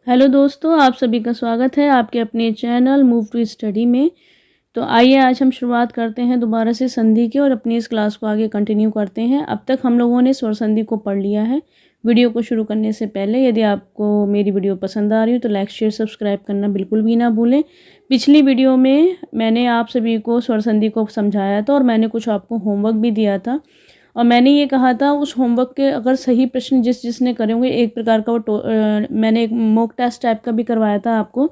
Hello दोस्तों, आप सभी का स्वागत है आपके अपने चैनल मूव टू स्टडी में। तो आइए आज हम शुरुआत करते हैं दोबारा से संधि की और अपनी इस क्लास को आगे कंटिन्यू करते हैं। अब तक हम लोगों ने स्वर संधि को पढ़ लिया है। वीडियो को शुरू करने से पहले यदि आपको मेरी वीडियो पसंद आ रही हो तो लाइक शेयर सब्सक्राइब करना बिल्कुल भी ना भूलें। पिछली वीडियो में मैंने आप सभी को स्वर संधि को समझाया था और मैंने कुछ आपको होमवर्क भी दिया था और मैंने ये कहा था उस होमवर्क के अगर सही प्रश्न जिसने करे होंगे, एक प्रकार का वो मैंने एक मॉक टेस्ट टाइप का भी करवाया था आपको।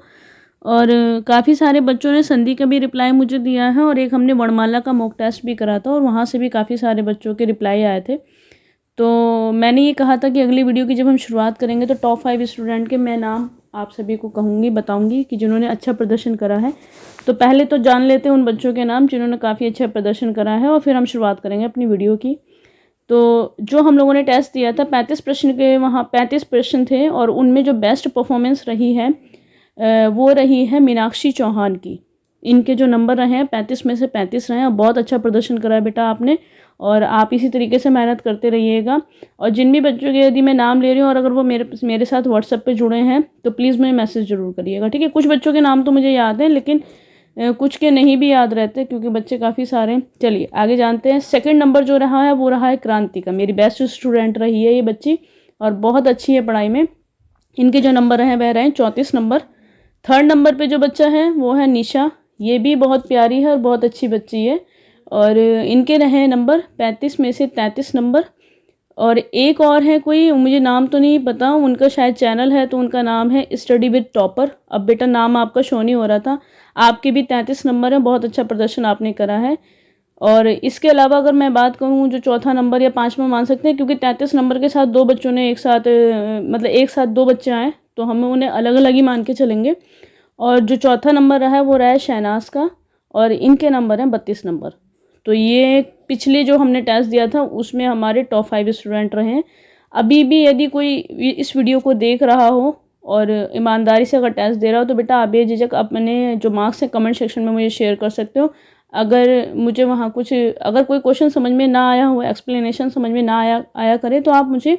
और काफ़ी सारे बच्चों ने संधि का भी रिप्लाई मुझे दिया है और एक हमने वर्णमाला का मॉक टेस्ट भी करा था और वहाँ से भी काफ़ी सारे बच्चों के रिप्लाई आए थे। तो मैंने ये कहा था कि अगली वीडियो की जब हम शुरुआत करेंगे तो टॉप 5 स्टूडेंट के मैं नाम आप सभी को कहूँगी, बताऊँगी कि जिन्होंने अच्छा प्रदर्शन करा है। तो पहले तो जान लेते हैं उन बच्चों के नाम जिन्होंने काफ़ी अच्छा प्रदर्शन करा है और फिर हम शुरुआत करेंगे अपनी वीडियो की। तो जो हम लोगों ने टेस्ट दिया था 35 प्रश्न के, वहाँ 35 प्रश्न थे और उनमें जो बेस्ट परफॉर्मेंस रही है वो रही है मीनाक्षी चौहान की। इनके जो नंबर रहे हैं 35 में से 35 रहे हैं और बहुत अच्छा प्रदर्शन करा है बेटा आपने। और आप इसी तरीके से मेहनत करते रहिएगा। और जिन भी बच्चों के यदि मैं नाम ले रही हूँ और अगर वो मेरे साथ व्हाट्सएप पे जुड़े हैं तो प्लीज़ मुझे मैसेज ज़रूर करिएगा, ठीक है। कुछ बच्चों के नाम तो मुझे याद हैं लेकिन कुछ के नहीं भी याद रहते क्योंकि बच्चे काफ़ी सारे हैं। चलिए आगे जानते हैं। सेकंड नंबर जो रहा है वो रहा है क्रांतिका। मेरी बेस्ट स्टूडेंट रही है ये बच्ची और बहुत अच्छी है पढ़ाई में। इनके जो नंबर हैं वह रहे 34 नंबर। थर्ड नंबर पे जो बच्चा है वो है निशा। ये भी बहुत प्यारी है और बहुत अच्छी बच्ची है और इनके रहे नंबर 35 में से 33 नंबर। और एक और है कोई, मुझे नाम तो नहीं पता, उनका शायद चैनल है तो उनका नाम है स्टडी विद टॉपर। अब बेटा नाम आपका शो नहीं हो रहा था। आपके भी 33 नंबर हैं, बहुत अच्छा प्रदर्शन आपने करा है। और इसके अलावा अगर मैं बात कहूँ जो चौथा नंबर या पाँचवा मान सकते हैं, क्योंकि 33 नंबर के साथ दो बच्चों ने एक साथ मतलब एक साथ दो बच्चे आए तो हम उन्हें अलग अलग ही मान के चलेंगे। और जो चौथा नंबर रहा है वो रहा है शहनाज का और इनके नंबर हैं 32 नंबर। तो ये पिछले जो हमने टेस्ट दिया था उसमें हमारे टॉप 5 स्टूडेंट रहे हैं। अभी भी यदि कोई इस वीडियो को देख रहा हो और ईमानदारी से अगर टेस्ट दे रहा हो तो बेटा आप बेझिझक अपने जो मार्क्स हैं कमेंट सेक्शन में मुझे शेयर कर सकते हो। अगर मुझे वहाँ कुछ अगर कोई क्वेश्चन समझ में ना आया हो, एक्सप्लेनेशन समझ में ना आया करे तो आप मुझे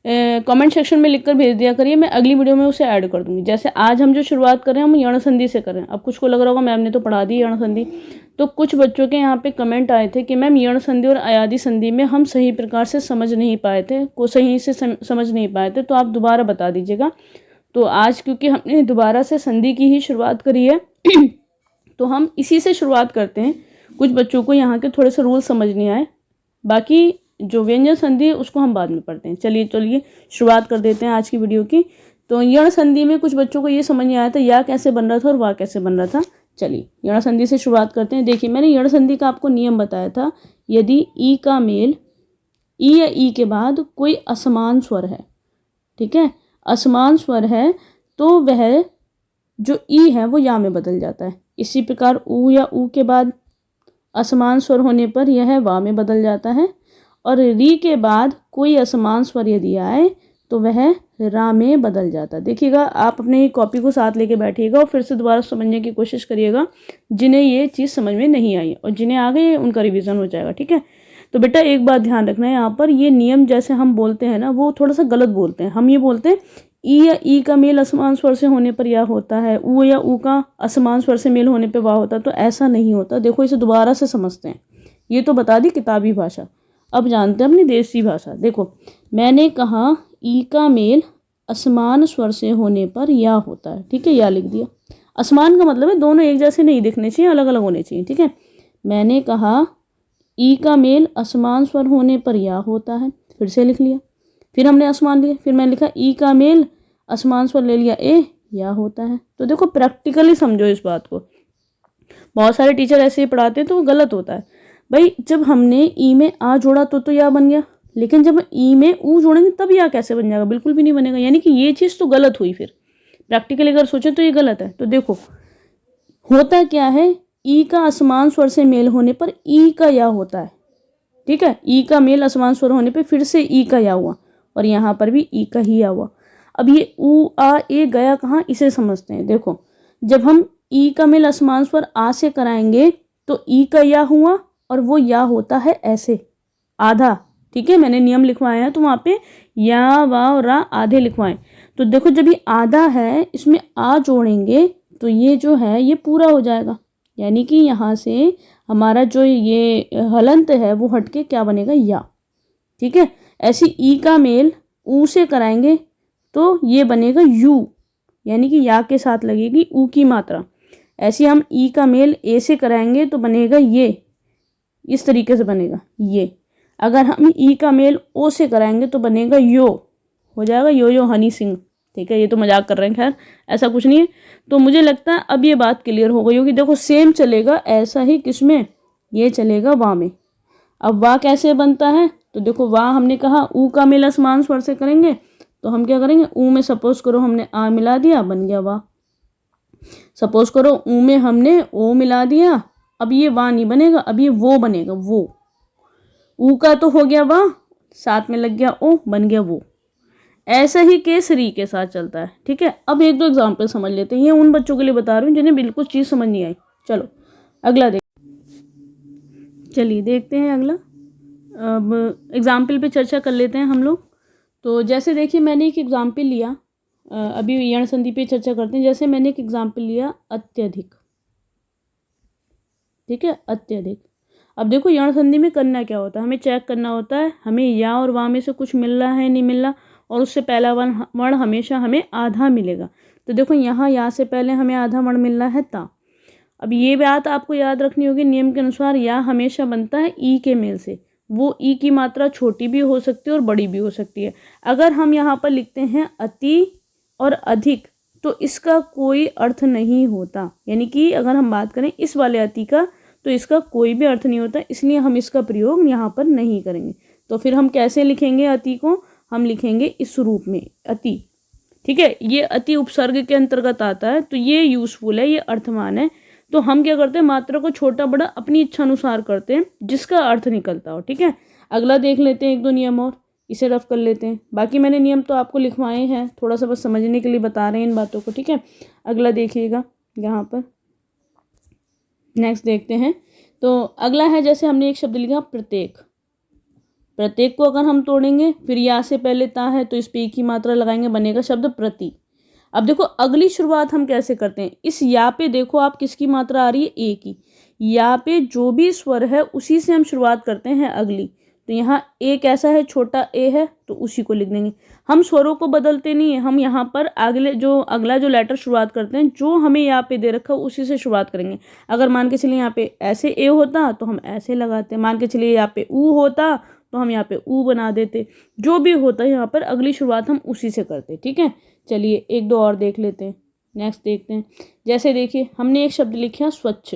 कमेंट सेक्शन में लिखकर भेज दिया करिए। मैं अगली वीडियो में उसे ऐड कर दूंगी। जैसे आज हम जो शुरुआत कर रहे हैं हम यण संधि से कर रहे हैं। अब कुछ को लग रहा होगा मैम ने तो पढ़ा दी यण संधि, तो कुछ बच्चों के यहाँ पे कमेंट आए थे कि मैम यण संधि और अयादि संधि में हम सही प्रकार से समझ नहीं पाए थे, को सही से समझ नहीं पाए थे, तो आप दोबारा बता दीजिएगा। तो आज क्योंकि हमने दोबारा से संधि की ही शुरुआत करी है तो हम इसी से शुरुआत करते हैं। कुछ बच्चों को यहाँ के थोड़े से रूल समझ नहीं आए, बाकी जो व्यंजन संधि है उसको हम बाद में पढ़ते हैं। चलिए शुरुआत कर देते हैं आज की वीडियो की। तो यण संधि में कुछ बच्चों को ये समझ नहीं आया था या कैसे बन रहा था और वाह कैसे बन रहा था। चलिए यण संधि से शुरुआत करते हैं। देखिए मैंने यण संधि का आपको नियम बताया था। यदि ई का मेल ई या ई के बाद कोई असमान स्वर है, ठीक है, असमान स्वर है तो वह जो ई है वो या में बदल जाता है। इसी प्रकार ऊ या ऊ के बाद असमान स्वर होने पर यह वा में बदल जाता है। और री के बाद कोई असमान स्वर यदि आए तो वह रा में बदल जाता है। देखिएगा आप अपने कॉपी को साथ लेके बैठिएगा और फिर से दोबारा समझने की कोशिश करिएगा जिन्हें ये चीज़ समझ में नहीं आई, और जिन्हें आ गई उनका रिवीजन हो जाएगा, ठीक है। तो बेटा एक बात ध्यान रखना है, यहाँ पर ये नियम जैसे हम बोलते हैं ना वो थोड़ा सा गलत बोलते हैं। हम ये बोलते हैं ई या ई का मेल असमान स्वर से होने पर या होता है, ऊ या ऊ का असमान स्वर से मेल होने पर वाह होता है, तो ऐसा नहीं होता। देखो इसे दोबारा से समझते हैं। ये तो बता दी किताबी भाषा, अब जानते हैं अपनी देसी भाषा। देखो मैंने कहा ई का मेल असमान स्वर से होने पर या होता है, ठीक है, या लिख दिया। असमान का मतलब है दोनों एक जैसे नहीं दिखने चाहिए, अलग अलग होने चाहिए, ठीक है। मैंने कहा ई का मेल असमान स्वर होने पर या होता है, फिर से लिख लिया। फिर हमने असमान लिया, फिर मैंने लिखा ई का मेल असमान स्वर ले लिया ए या होता है। तो देखो प्रैक्टिकली समझो इस बात को। बहुत सारे टीचर ऐसे ही पढ़ाते हैं तो वो गलत होता है। भाई जब हमने ई में आ जोड़ा तो या बन गया, लेकिन जब ई में ऊ जोड़ेंगे तब या कैसे बन जाएगा? बिल्कुल भी नहीं बनेगा। यानी कि ये चीज़ तो गलत हुई। फिर प्रैक्टिकली अगर सोचे तो ये गलत है। तो देखो होता क्या है, ई का असमान स्वर से मेल होने पर ई का या होता है, ठीक है। ई का मेल असमान स्वर होने पर फिर से ई का या हुआ और यहाँ पर भी ई का ही या हुआ। अब ये ऊ आ ए गया कहाँ, इसे समझते हैं। देखो जब हम ई का मेल असमान स्वर आ से कराएंगे तो ई का या हुआ और वो या होता है ऐसे आधा, ठीक है। मैंने नियम लिखवाए हैं तो वहाँ पे या वा और रा आधे लिखवाएं। तो देखो जब ये आधा है इसमें आ जोड़ेंगे तो ये जो है ये पूरा हो जाएगा, यानी कि यहाँ से हमारा जो ये हलंत है वो हटके क्या बनेगा, या। ठीक है, ऐसी ई का मेल ऊ से कराएंगे तो ये बनेगा यू, यानी कि या के साथ लगेगी ऊ की मात्रा। ऐसे हम ई का मेल ए से कराएंगे तो बनेगा ये, इस तरीके से बनेगा ये। अगर हम ई का मेल ओ से कराएंगे तो बनेगा यो, हो जाएगा यो यो हनी सिंह। ठीक है, ये तो मजाक कर रहे हैं, खैर ऐसा कुछ नहीं है। तो मुझे लगता है अब ये बात क्लियर हो गई होगी। देखो सेम चलेगा ऐसा ही किसमें, ये चलेगा वा में। अब वा कैसे बनता है, तो देखो वा हमने कहा ऊ का मेल असमान स्वर से करेंगे तो हम क्या करेंगे, ऊ में सपोज करो हमने आ मिला दिया, बन गया वा। सपोज करो ऊ में हमने ओ मिला दिया, अब ये वा नहीं बनेगा, अब ये वो बनेगा, वो। ऊ का तो हो गया वा, साथ में लग गया ओ, बन गया वो। ऐसा ही केसरी के साथ चलता है। ठीक है, अब एक दो एग्जाम्पल समझ लेते हैं। ये उन बच्चों के लिए बता रही हूँ जिन्हें बिल्कुल चीज़ समझ नहीं आई। चलो अगला चलिए देखते हैं अगला। अब एग्जाम्पल पे चर्चा कर लेते हैं हम लोग। तो जैसे देखिए मैंने एक एग्जाम्पल लिया, अभी यण संधि पे चर्चा करते हैं। जैसे मैंने एक एग्जाम्पल लिया अत्यधिक। ठीक है, अत्यधिक। अब देखो यण संधि में करना क्या होता है, हमें चेक करना होता है हमें या और वा में से कुछ मिल रहा है नहीं मिल रहा, और उससे पहला वर्ण हमेशा हमें आधा मिलेगा। तो देखो यहाँ या से पहले हमें आधा वर्ण मिल रहा है ता। अब ये बात आपको याद रखनी होगी, नियम के अनुसार या हमेशा बनता है ई के मेल से। वो ई की मात्रा छोटी भी हो सकती है और बड़ी भी हो सकती है। अगर हम यहाँ पर लिखते हैं अति और अधिक तो इसका कोई अर्थ नहीं होता, यानी कि अगर हम बात करें इस वाले अति का तो इसका कोई भी अर्थ नहीं होता, इसलिए हम इसका प्रयोग यहाँ पर नहीं करेंगे। तो फिर हम कैसे लिखेंगे अति को, हम लिखेंगे इस रूप में अति। ठीक है, ये अति उपसर्ग के अंतर्गत आता है तो ये यूजफुल है, ये अर्थवान है। तो हम क्या करते हैं, मात्रा को छोटा बड़ा अपनी इच्छा अनुसार करते हैं जिसका अर्थ निकलता हो। ठीक है, अगला देख लेते हैं एक दो नियम और, इसे रफ कर लेते हैं। बाकी मैंने नियम तो आपको लिखवाए हैं, थोड़ा सा बस समझने के लिए बता रहे हैं इन बातों को। ठीक है, अगला देखिएगा यहाँ पर, नेक्स्ट देखते हैं। तो अगला है, जैसे हमने एक शब्द लिखा प्रत्येक। प्रत्येक को अगर हम तोड़ेंगे फिर या से पहले ता है तो इस पे की मात्रा लगाएंगे, बनेगा शब्द प्रति। अब देखो अगली शुरुआत हम कैसे करते हैं, इस या पे देखो आप किसकी मात्रा आ रही है, ए की। या पे जो भी स्वर है उसी से हम शुरुआत करते हैं अगली। तो यहाँ ए कैसा है, छोटा ए है तो उसी को लिख देंगे। हम स्वरों को बदलते नहीं है, हम यहाँ पर अगला जो लेटर शुरुआत करते हैं जो हमें यहाँ पे दे रखा है उसी से शुरुआत करेंगे। अगर मान के चलिए यहाँ पे ऐसे ए होता तो हम ऐसे लगाते, मान के चलिए यहाँ पे ऊ होता तो हम यहाँ पे ऊ बना देते। जो भी होता है यहाँ पर अगली शुरुआत हम उसी से करते। ठीक है, चलिए एक दो और देख लेते हैं, नेक्स्ट देखते हैं। जैसे देखिए हमने एक शब्द लिखा स्वच्छ।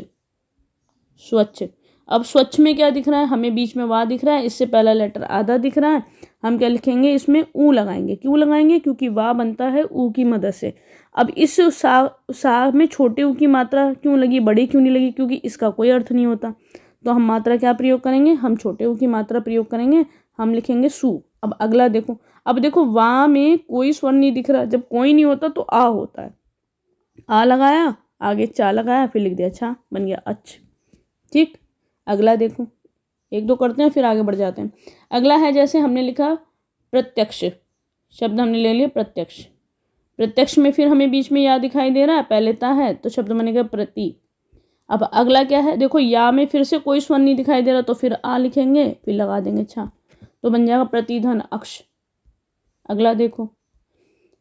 स्वच्छ, अब स्वच्छ में क्या दिख रहा है, हमें बीच में वा दिख रहा है, इससे पहला लेटर आधा दिख रहा है। हम क्या लिखेंगे, इसमें ऊ लगाएंगे। क्यों लगाएंगे, क्योंकि वा बनता है ऊ की मदद से। अब इस सा में छोटे ऊ की मात्रा क्यों लगी, बड़ी क्यों नहीं लगी, क्योंकि इसका कोई अर्थ नहीं होता। तो हम मात्रा क्या प्रयोग करेंगे, हम छोटे ऊ की मात्रा प्रयोग करेंगे, हम लिखेंगे सु। अब अगला देखो, अब देखो वा में कोई स्वर नहीं दिख रहा, जब कोई नहीं होता तो आ होता है। आ लगाया, आगे चा लगाया, फिर लिख दिया छा, बन गया अच्छ। ठीक, अगला देखो, एक दो करते हैं फिर आगे बढ़ जाते हैं। अगला है, जैसे हमने लिखा प्रत्यक्ष। शब्द हमने ले लिया प्रत्यक्ष। प्रत्यक्ष में फिर हमें बीच में या दिखाई दे रहा है, पहले ता है तो शब्द बनेगा प्रति। अब अगला क्या है, देखो या में फिर से कोई स्वर नहीं दिखाई दे रहा तो फिर आ लिखेंगे, फिर लगा देंगे छा, तो बन जाएगा प्रतिधन अक्ष। अगला देखो,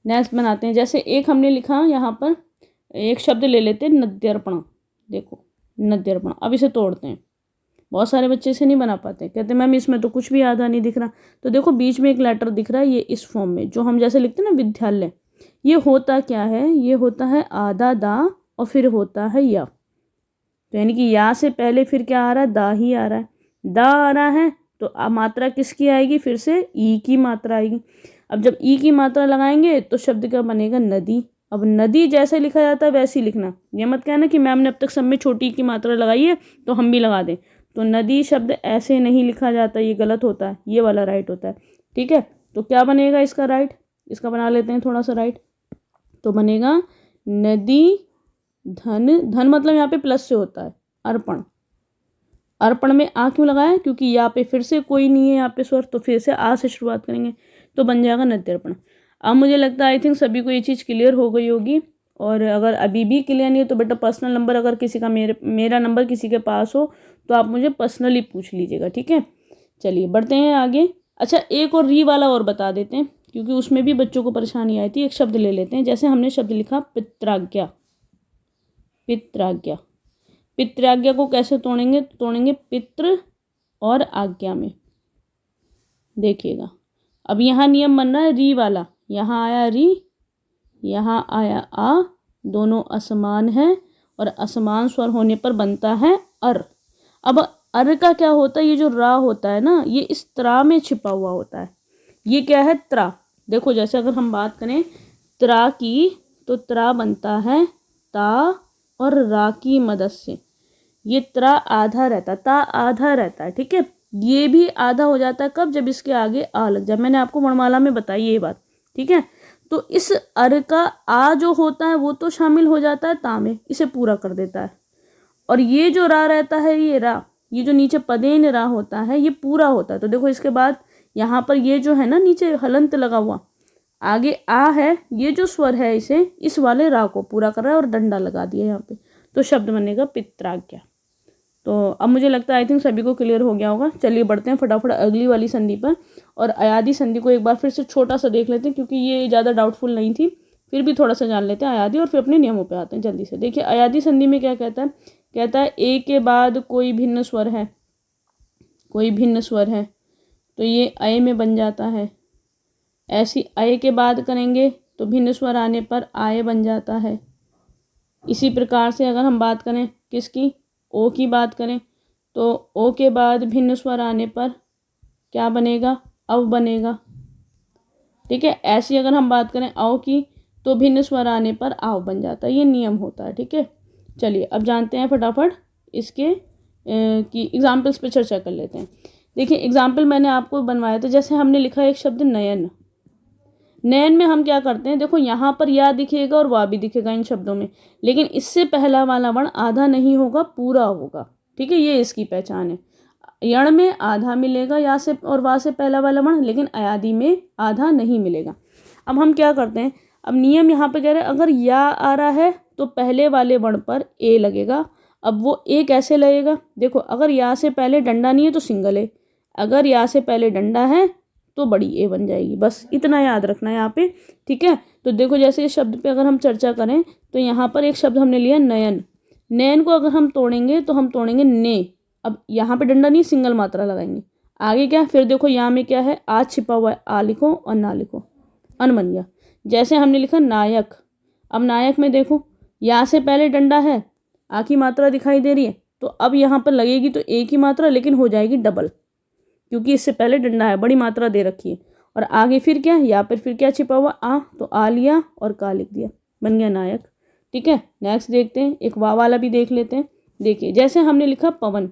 नेक्स्ट बनाते हैं। जैसे एक हमने लिखा यहाँ पर, एक शब्द ले लेते हैं नद्यर्पण। देखो नद्यर्पण, अब इसे तोड़ते हैं। बहुत सारे बच्चे इसे नहीं बना पाते, कहते मैम इसमें तो कुछ भी आधा नहीं दिख रहा। तो देखो बीच में एक लेटर दिख रहा है, ये इस फॉर्म में जो हम जैसे लिखते हैं ना विद्यालय, ये होता क्या है, ये होता है आधा दा और फिर होता है या। तो यानी कि या से पहले फिर क्या आ रहा है, दा ही आ रहा है। दा आ रहा है तो मात्रा किसकी आएगी, फिर से ई की मात्रा आएगी। अब जब ई की मात्रा लगाएंगे तो शब्द क्या बनेगा, नदी। अब नदी जैसे लिखा जाता है वैसे ही लिखना, ये मत कहना कि मैम ने अब तक सब में छोटी की मात्रा लगाई है तो हम भी लगा दें। तो नदी शब्द ऐसे नहीं लिखा जाता, ये गलत होता है, ये वाला राइट होता है। ठीक है, तो क्या बनेगा इसका राइट, इसका बना लेते हैं थोड़ा सा राइट। तो बनेगा नदी धन। धन मतलब यहाँ पे प्लस से होता है अर्पण। अर्पण में आ क्यों लगाया, क्योंकि यहाँ पे फिर से कोई नहीं है यहाँ पे स्वर, तो फिर से आ से शुरुआत करेंगे तो बन जाएगा नद्यर्पण। अब मुझे लगता है आई थिंक सभी को ये चीज़ क्लियर हो गई होगी। और अगर अभी भी क्लियर नहीं है तो बेटा पर्सनल नंबर अगर किसी का मेरा नंबर किसी के पास हो तो आप मुझे पर्सनली पूछ लीजिएगा, ठीक है। चलिए बढ़ते हैं आगे। अच्छा, एक और री वाला और बता देते हैं क्योंकि उसमें भी बच्चों को परेशानी आई थी। एक शब्द ले लेते हैं, जैसे हमने शब्द लिखा पित्राज्ञा। पित्राज्ञा, पित्राज्ञा को कैसे तोड़ेंगे? तोड़ेंगे पित्र और आज्ञा में। देखिएगा, अब यहाँ नियम बन रहा है री वाला। यहाँ आया री, यहाँ आया आ, दोनों असमान हैं और असमान स्वर होने पर बनता है अर। अब अर का क्या होता है? ये जो रा होता है ना, ये इस त्रा में छिपा हुआ होता है। ये क्या है? त्रा। देखो जैसे अगर हम बात करें त्रा की तो त्रा बनता है ता और रा की मदद से। ये त्रा आधा रहता, ता आधा रहता है, ठीक है। ये भी आधा हो जाता है कब? जब इसके आगे आ लग जाए। मैंने आपको वर्णमाला में बताई ये बात, ठीक है। तो इस अर का आ जो होता है वो तो शामिल हो जाता है ता में, इसे पूरा कर देता है। और ये जो रा रहता है, ये रा, ये जो नीचे पदेन रा होता है ये पूरा होता है। तो देखो इसके बाद यहाँ पर ये जो है ना नीचे हलंत लगा हुआ, आगे आ है, ये जो स्वर है इसे इस वाले रा को पूरा कर रहा है और डंडा लगा दिया यहाँ पे। तो शब्द बनेगा पित्राज्ञा। तो अब मुझे लगता है आई थिंक सभी को क्लियर हो गया होगा। चलिए बढ़ते हैं फटाफट अगली वाली संधि पर। और अयादी संधि को एक बार फिर से छोटा सा देख लेते हैं क्योंकि ये ज़्यादा डाउटफुल नहीं थी, फिर भी थोड़ा सा जान लेते हैं अयादी और फिर अपने नियमों पे आते हैं जल्दी से। देखिए अयादी संधि में क्या कहता है? कहता है ए के बाद कोई भिन्न स्वर है, कोई भिन्न स्वर है तो ये अय में बन जाता है। ऐसी अय के बाद करेंगे तो भिन्न स्वर आने पर आय बन जाता है। इसी प्रकार से अगर हम बात करें किसकी? ओ की बात करें तो ओ के बाद भिन्न स्वर आने पर क्या बनेगा? अव बनेगा, ठीक है। ऐसी अगर हम बात करें औ की तो भिन्न स्वर आने पर आव बन जाता है। ये नियम होता है, ठीक है। चलिए अब जानते हैं फटाफट इसके की एग्जाम्पल्स पे चर्चा कर लेते हैं। देखिए एग्जाम्पल मैंने आपको बनवाया था, जैसे हमने लिखा एक शब्द नयन। नयन में हम क्या करते हैं? देखो यहाँ पर या दिखेगा और वाह भी दिखेगा इन शब्दों में, लेकिन इससे पहला वाला वर्ण आधा नहीं होगा, पूरा होगा, ठीक है। ये इसकी पहचान है। यण में आधा मिलेगा या से और वाह से पहला वाला वर्ण, लेकिन अयादी में आधा नहीं मिलेगा। अब हम क्या करते हैं? अब नियम यहाँ पे कह रहे हैं अगर या आ रहा है तो पहले वाले वर्ण पर ए लगेगा। अब वो ए कैसे लगेगा? देखो अगर या से पहले डंडा नहीं है तो सिंगल ए, अगर या से पहले डंडा है तो बड़ी ए बन जाएगी। बस इतना याद रखना है यहाँ पे, ठीक है। तो देखो जैसे इस शब्द पे अगर हम चर्चा करें तो यहाँ पर एक शब्द हमने लिया नयन। नयन को अगर हम तोड़ेंगे तो हम तोड़ेंगे ने। अब यहाँ पे डंडा नहीं, सिंगल मात्रा लगाएंगे। आगे क्या? फिर देखो यहाँ में क्या है? आ छिपा हुआ है, आ लिखो और ना लिखो, अन बन गया। जैसे हमने लिखा नायक। अब नायक में देखो या से पहले डंडा है, आ की मात्रा दिखाई दे रही है, तो अब यहाँ पर लगेगी तो ए की मात्रा, लेकिन हो जाएगी डबल क्योंकि इससे पहले डंडा है, बड़ी मात्रा दे रखी है। और आगे फिर क्या? या फिर क्या छिपा हुआ? आ, तो आ लिया और का लिख दिया, बन गया नायक, ठीक है। नेक्स्ट देखते हैं, एक वाह वाला भी देख लेते हैं। देखिए जैसे हमने लिखा पवन।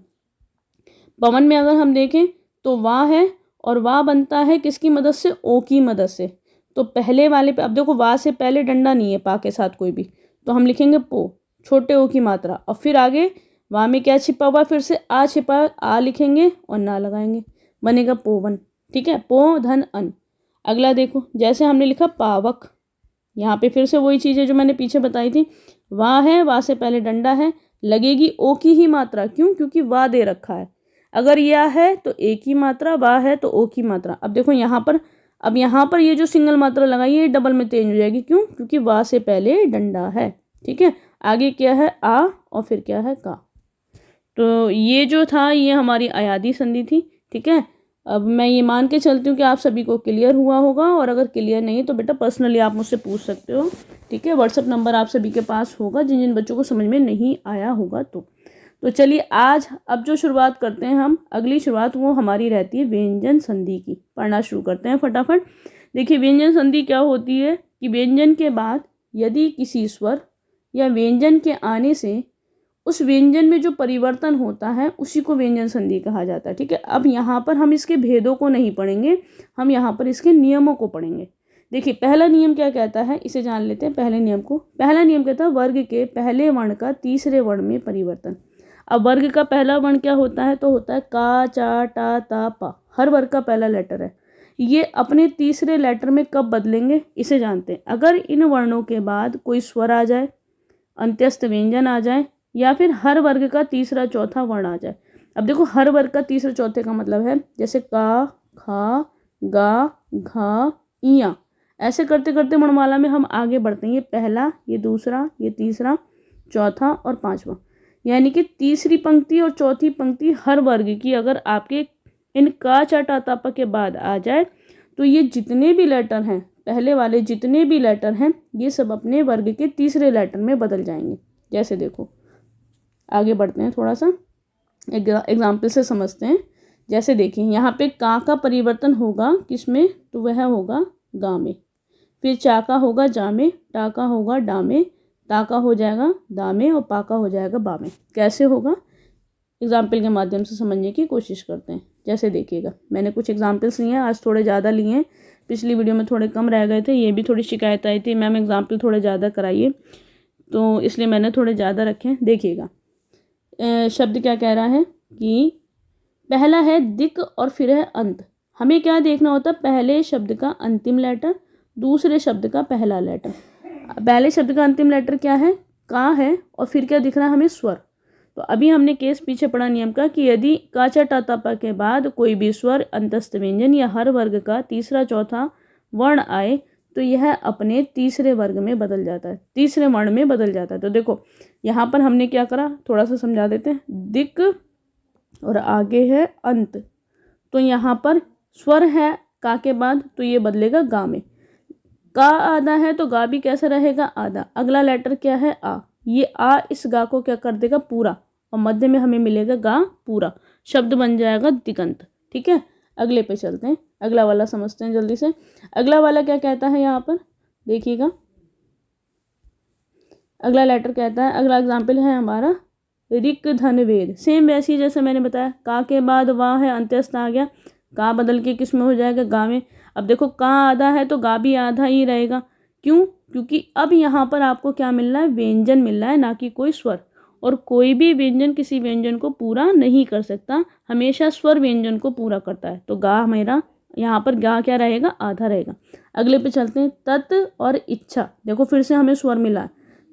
पवन में अगर हम देखें तो वाह है और वाह बनता है किसकी मदद से? ओ की मदद से। तो पहले वाले पे अब देखो वाह से पहले डंडा नहीं है पा के साथ कोई भी, तो हम लिखेंगे पो, छोटे ओ की मात्रा। और फिर आगे वाह में क्या छिपा हुआ? फिर से आ छिपा, आ लिखेंगे और ना लगाएंगे, बनेगा पोवन, ठीक है। पो धन अन। अगला देखो जैसे हमने लिखा पावक। यहाँ पे फिर से वही चीज़ है जो मैंने पीछे बताई थी। वाह है, वाह से पहले डंडा है, लगेगी ओ की ही मात्रा, क्यों? क्योंकि वाह दे रखा है। अगर या है तो ए की मात्रा, वाह है तो ओ की मात्रा। अब देखो यहाँ पर, अब यहाँ पर ये जो सिंगल मात्रा लगाई है डबल में चेंज हो जाएगी, क्यों? क्योंकि वाह से पहले डंडा है, ठीक है। आगे क्या है? आ और फिर क्या है? का। तो ये जो था ये हमारी अयादी संधि थी, ठीक है। अब मैं ये मान के चलती हूँ कि आप सभी को क्लियर हुआ होगा, और अगर क्लियर नहीं तो बेटा पर्सनली आप मुझसे पूछ सकते हो, ठीक है। व्हाट्सअप नंबर आप सभी के पास होगा जिन जिन बच्चों को समझ में नहीं आया होगा। तो चलिए आज अब जो शुरुआत करते हैं हम, अगली शुरुआत वो हमारी रहती है व्यंजन संधि की। पढ़ना शुरू करते हैं फटाफट। देखिए व्यंजन संधि क्या होती है कि व्यंजन के बाद यदि किसी स्वर या व्यंजन के आने से उस व्यंजन में जो परिवर्तन होता है उसी को व्यंजन संधि कहा जाता है, ठीक है। अब यहाँ पर हम इसके भेदों को नहीं पढ़ेंगे, हम यहाँ पर इसके नियमों को पढ़ेंगे। देखिए पहला नियम क्या कहता है, इसे जान लेते हैं पहले नियम को। पहला नियम कहता है वर्ग के पहले वर्ण का तीसरे वर्ण में परिवर्तन। अब वर्ग का पहला वर्ण क्या होता है? तो होता है का, चा, टा, ता, पा। हर वर्ग का पहला लेटर है। ये अपने तीसरे लेटर में कब बदलेंगे इसे जानते हैं। अगर इन वर्णों के बाद कोई स्वर आ जाए, अंत्यस्थ व्यंजन आ जाए, या फिर हर वर्ग का तीसरा चौथा वर्ण आ जाए। अब देखो हर वर्ग का तीसरे चौथे का मतलब है जैसे का, खा, गा, घा, इया। ऐसे करते करते वर्णमाला में हम आगे बढ़ते हैं। ये पहला, ये दूसरा, ये तीसरा, चौथा और पांचवा, यानी कि तीसरी पंक्ति और चौथी पंक्ति हर वर्ग की अगर आपके इन का चा टा ता पा के बाद आ जाए तो ये जितने भी लेटर हैं, पहले वाले जितने भी लेटर हैं, ये सब अपने वर्ग के तीसरे लेटर में बदल जाएंगे। जैसे देखो आगे बढ़ते हैं, थोड़ा सा एग्जाम्पल से समझते हैं। जैसे देखिए यहाँ पे का परिवर्तन होगा किसमें, तो वह होगा गा में। फिर चा का होगा जा में, टा का होगा डा में, ता का हो जाएगा दा में और पा का हो जाएगा बा में। कैसे होगा, एग्जाम्पल के माध्यम से समझने की कोशिश करते हैं। जैसे देखिएगा, मैंने कुछ एग्जाम्पल्स लिए हैं, आज थोड़े ज़्यादा लिए हैं, पिछली वीडियो में थोड़े कम रह गए थे। ये भी थोड़ी शिकायत आई थी, मैम एग्जाम्पल थोड़े ज़्यादा कराइए, तो इसलिए मैंने थोड़े ज़्यादा रखे हैं। देखिएगा शब्द क्या कह रहा है कि पहला है दिक और फिर है अंत। हमें क्या देखना होता है, पहले शब्द का अंतिम लेटर, दूसरे शब्द का पहला लेटर। पहले शब्द का अंतिम लेटर क्या है, का है, और फिर क्या दिख रहा है हमें, स्वर। तो अभी हमने केस पीछे पढ़ा नियम का कि यदि का चा टा ता पा के बाद कोई भी स्वर, अंतस्थ व्यंजन या हर वर्ग का तीसरा चौथा वर्ण आए तो यह अपने तीसरे वर्ग में बदल जाता है, तीसरे वर्ण में बदल जाता है। तो देखो यहाँ पर हमने क्या करा, थोड़ा सा समझा देते हैं। दिक और आगे है अंत, तो यहाँ पर स्वर है का के बाद, तो ये बदलेगा गा में। का आधा है तो गा भी कैसा रहेगा, आधा। अगला लेटर क्या है, आ। ये आ इस गा को क्या कर देगा, पूरा, और मध्य में हमें मिलेगा गा पूरा, शब्द बन जाएगा दिगंत। ठीक है, अगले पे चलते हैं, अगला वाला समझते हैं जल्दी से। अगला वाला क्या कहता है, यहाँ पर देखिएगा अगला लेटर कहता है, अगला एग्जाम्पल है हमारा ऋक धन वेद। सेम वैसी जैसे मैंने बताया, का के बाद वाह है, अंत्यस्थ आ गया, का बदल के किस में हो जाएगा, गा में। अब देखो का आधा है तो गा भी आधा ही रहेगा। क्यों, क्योंकि अब यहाँ पर आपको क्या मिल रहा है, व्यंजन मिल रहा है, ना कि कोई स्वर। और कोई भी व्यंजन किसी व्यंजन को पूरा नहीं कर सकता, हमेशा स्वर व्यंजन को पूरा करता है। तो गा मेरा यहाँ पर गा क्या रहेगा, आधा रहेगा। अगले पे चलते हैं, तत् और इच्छा। देखो फिर से हमें स्वर मिला है,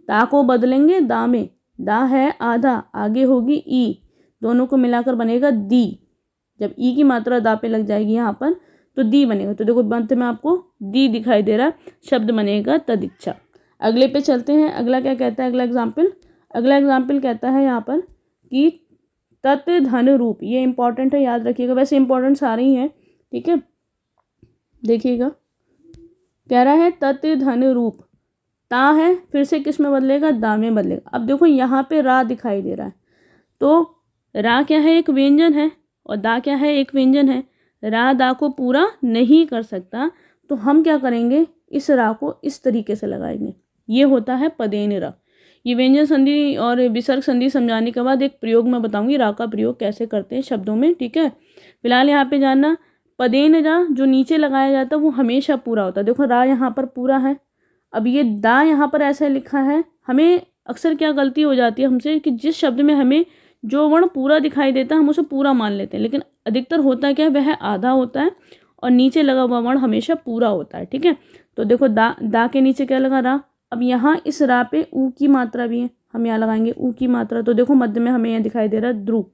ता को बदलेंगे दा में, दा है आधा, आगे होगी ई, दोनों को मिलाकर बनेगा दी। जब ई की मात्रा दा पे लग जाएगी यहाँ पर तो दी बनेगा। तो देखो अंत में आपको दी दिखाई दे रहा है, शब्द बनेगा तदिच्छा। अगले पे चलते हैं, अगला क्या कहता है, अगला एग्जाम्पल कहता है यहाँ पर कि तत् धन रूप। ये इंपॉर्टेंट है, याद रखिएगा, वैसे इंपॉर्टेंट सारे ही हैं। ठीक है, देखिएगा कह रहा है तत् धन रूप, ता है फिर से किस में बदलेगा, दा में बदलेगा। अब देखो यहाँ पे रा दिखाई दे रहा है, तो रा क्या है, एक व्यंजन है, और दा क्या है, एक व्यंजन है। रा दा को पूरा नहीं कर सकता, तो हम क्या करेंगे, इस रा को इस तरीके से लगाएंगे। ये होता है पदेन रा। ये व्यंजन संधि और विसर्ग संधि समझाने के बाद एक प्रयोग मैं बताऊंगी, रा का प्रयोग कैसे करते हैं शब्दों में। ठीक है, फिलहाल यहाँ पे जानना, पदेन रा जो नीचे लगाया जाता है वो हमेशा पूरा होता है। देखो रा यहाँ पर पूरा है, अब ये दा यहाँ पर ऐसा लिखा है। हमें अक्सर क्या गलती हो जाती है हमसे कि जिस शब्द में हमें जो वर्ण पूरा दिखाई देता है हम उसे पूरा मान लेते हैं, लेकिन अधिकतर होता क्या है, वह आधा होता है और नीचे लगा हुआ वर्ण हमेशा पूरा होता है। ठीक है, तो देखो दा के नीचे क्या लगा, रा। अब यहाँ इस रा पे ऊ की मात्रा भी है, हम यहाँ लगाएंगे ऊ की मात्रा। तो देखो मध्य में हमें यहाँ दिखाई दे रहा है ध्रुव,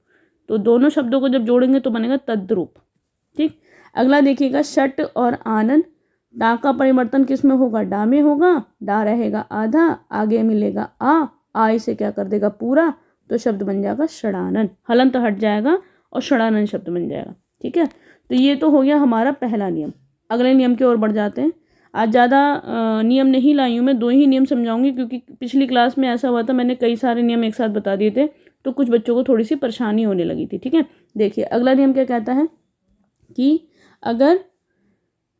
तो दोनों शब्दों को जब जोड़ेंगे तो बनेगा तद्रुप। ठीक, अगला देखिएगा शट और आनंद। डा का परिवर्तन किस में होगा, डा में होगा, डा रहेगा आधा, आगे मिलेगा आ इसे क्या कर देगा पूरा, तो शब्द बन जाएगा षडानन। हलंत हट जाएगा और षडानन शब्द बन जाएगा। ठीक है, तो ये तो हो गया हमारा पहला नियम। अगले नियम की ओर बढ़ जाते हैं। आज ज़्यादा नियम नहीं लाई हूँ मैं, 2 ही नियम समझाऊंगी, क्योंकि पिछली क्लास में ऐसा हुआ था, मैंने कई सारे नियम एक साथ बता दिए थे, तो कुछ बच्चों को थोड़ी सी परेशानी होने लगी थी। ठीक है, देखिए अगला नियम क्या कहता है कि अगर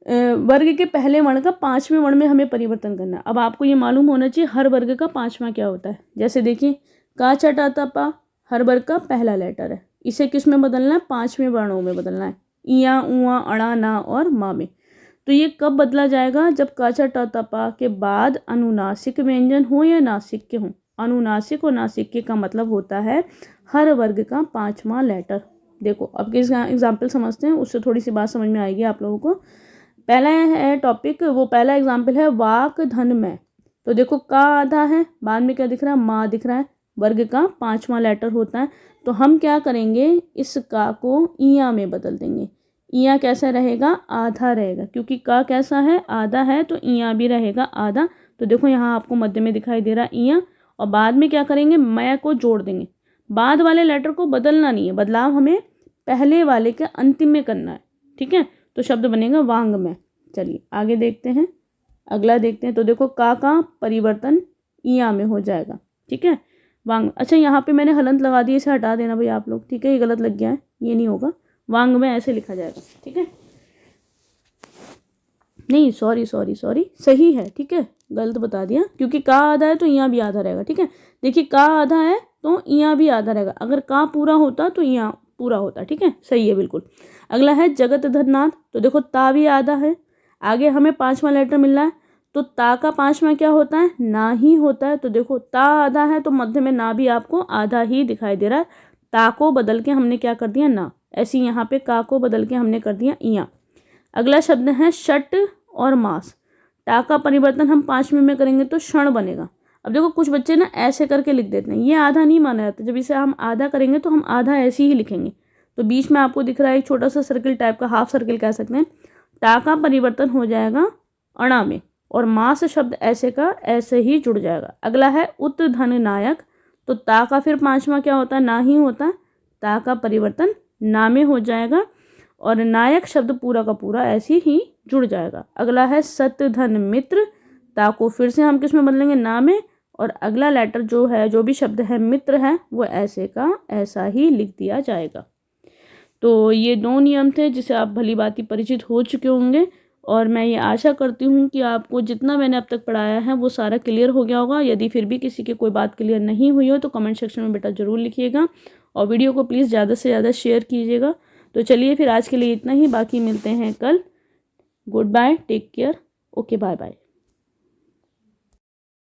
वर्ग के पहले वर्ण का 5वें वर्ण में हमें परिवर्तन करना है। अब आपको ये मालूम होना चाहिए हर वर्ग का 5वां क्या होता है। जैसे देखिए का चा टा ता पा हर वर्ग का पहला लेटर है, इसे किस में बदलना है, 5वें वर्णों में बदलना है, इया उआ अड़ा ना और मा में। तो ये कब बदला जाएगा, जब का चा टा ता पा के बाद अनुनासिक व्यंजन हो या नासिक के हों। अनुनासिक और नासिक के का मतलब होता है हर वर्ग का 5वां लेटर। देखो अब किस एग्जाम्पल समझते हैं, उससे थोड़ी सी बात समझ में आएगी आप लोगों को। पहला है टॉपिक, वो पहला एग्जाम्पल है वाक धन में। तो देखो का आधा है, बाद में क्या दिख रहा है, माँ दिख रहा है, वर्ग का 5वां लेटर होता है। तो हम क्या करेंगे, इस का को इया में बदल देंगे। इया कैसा रहेगा, आधा रहेगा, क्योंकि का कैसा है, आधा है, तो इया भी रहेगा आधा। तो देखो यहाँ आपको मध्य में दिखाई दे रहा है इया, और बाद में क्या करेंगे, मैं को जोड़ देंगे। बाद वाले लेटर को बदलना नहीं है, बदलाव हमें पहले वाले के अंतिम में करना है, ठीक है। तो शब्द बनेगा वांग में। चलिए आगे देखते हैं, अगला देखते हैं। तो देखो का परिवर्तन इया में हो जाएगा, ठीक है, वांग। अच्छा यहाँ पे मैंने हलंत लगा दी, इसे हटा देना भाई आप लोग, ठीक है, ये गलत लग गया है, ये नहीं होगा, वांग में ऐसे लिखा जाएगा, ठीक है। नहीं सॉरी सही है, ठीक है, गलत बता दिया, क्योंकि का आधा है तो यहाँ भी आधा रहेगा, ठीक है। देखिए का आधा है तो यहाँ भी आधा रहेगा, अगर का पूरा होता तो यहाँ पूरा होता, ठीक है, सही है बिल्कुल। अगला है जगत धरनाथ। तो देखो ता भी आधा है, आगे हमें 5वां लेटर मिल रहा है, तो ता का 5वां क्या होता है, ना ही होता है। तो देखो ता आधा है तो मध्य में ना भी आपको आधा ही दिखाई दे रहा है। ता को बदल के हमने क्या कर दिया, ना। ऐसे यहाँ पे का को बदल के हमने कर दिया इया। अगला शब्द है शट और मास। टा का परिवर्तन हम 5वें में करेंगे तो क्षण बनेगा। अब देखो कुछ बच्चे ना ऐसे करके लिख देते हैं, ये आधा नहीं माना जाता। जब इसे हम आधा करेंगे तो हम आधा ऐसे ही लिखेंगे। तो बीच में आपको दिख रहा है एक छोटा सा सर्किल टाइप का, हाफ सर्किल कह सकते हैं। टा का परिवर्तन हो जाएगा अणा में, और मास शब्द ऐसे का ऐसे ही जुड़ जाएगा। अगला है उत धन नायक। तो ता का फिर 5वां क्या होता है, ना ही होता है, ता का परिवर्तन ना में हो जाएगा, और नायक शब्द पूरा का पूरा ऐसे ही जुड़ जाएगा। अगला है सत्य धन मित्र। ता को फिर से हम किस में बदलेंगे, ना में, और अगला लेटर जो है, जो भी शब्द है मित्र है, वो ऐसे का ऐसा ही लिख दिया जाएगा। तो ये 2 नियम थे जिसे आप भली भांति परिचित हो चुके होंगे, और मैं ये आशा करती हूँ कि आपको जितना मैंने अब तक पढ़ाया है वो सारा क्लियर हो गया होगा। यदि फिर भी किसी की कोई बात क्लियर नहीं हुई हो तो कमेंट सेक्शन में बेटा ज़रूर लिखिएगा, और वीडियो को प्लीज़ ज़्यादा से ज़्यादा शेयर कीजिएगा। तो चलिए फिर आज के लिए इतना ही, बाकी मिलते हैं कल। Good bye, take care, okay, bye bye.